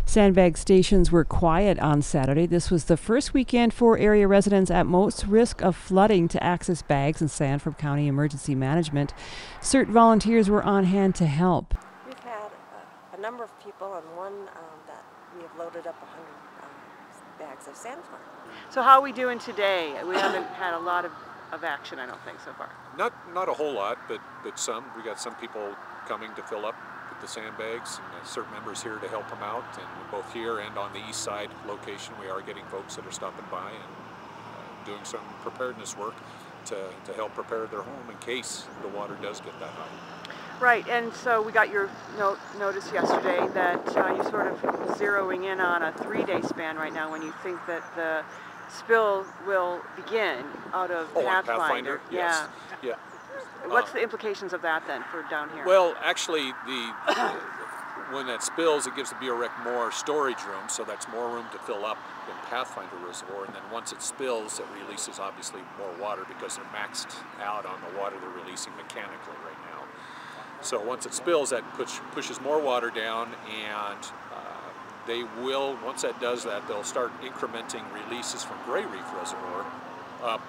Sandbag stations were quiet on Saturday. This was the first weekend for area residents at most risk of flooding to access bags and sand from County Emergency Management. CERT volunteers were on hand to help. We've had a number of people, and one that we have loaded up 100 bags of sand for. So how are we doing today? We haven't had a lot of action, I don't think, so far. Not a whole lot, but some. We got some people coming to fill up with the sandbags, and CERT members here to help them out. And both here and on the east side location, we are getting folks that are stopping by and doing some preparedness work to help prepare their home in case the water does get that high. Right, and so we got your notice yesterday that you're sort of zeroing in on a 3-day span right now when you think that the spill will begin out of Pathfinder. Yes. Yeah. What's the implications of that then for down here? Well, actually, when that spills, it gives the BREC more storage room, so that's more room to fill up in Pathfinder Reservoir. And then once it spills, it releases obviously more water because they're maxed out on the water they're releasing mechanically right now. So once it spills, that pushes more water down, and they will, once that does that, they'll start incrementing releases from Gray Reef Reservoir up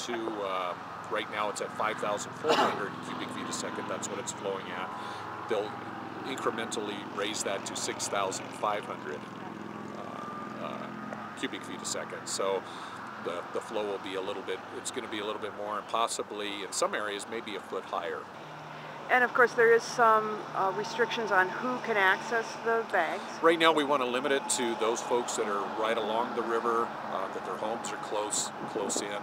to, right now it's at 5,400 cubic feet a second, that's what it's flowing at. They'll incrementally raise that to 6,500 cubic feet a second. So the flow will be a little bit, it's going to be a little bit more, and possibly in some areas maybe a foot higher. And of course there is some restrictions on who can access the bags. Right now we want to limit it to those folks that are right along the river, that their homes are close in,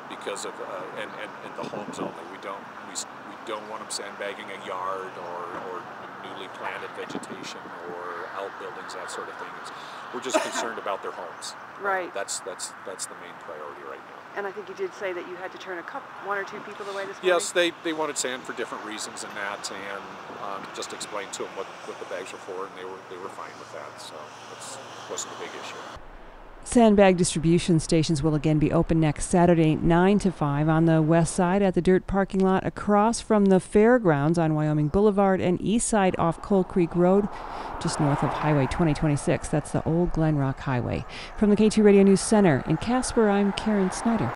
because of and the homes only. We don't want them sandbagging a yard or newly planted vegetation or outbuildings, that sort of thing. We're just concerned about their homes. Right. That's the main priority right now. And I think you did say that you had to turn one or two people away this morning? Yes, they wanted sand for different reasons and that, and just explained to them what the bags were for, and they were fine with that, so it wasn't a big issue. Sandbag distribution stations will again be open next Saturday, 9 to 5 on the west side at the dirt parking lot across from the fairgrounds on Wyoming Boulevard, and east side off Coal Creek Road, just north of Highway 2026. That's the old Glen Rock Highway. From the K2 Radio News Center in Casper, I'm Karen Snyder.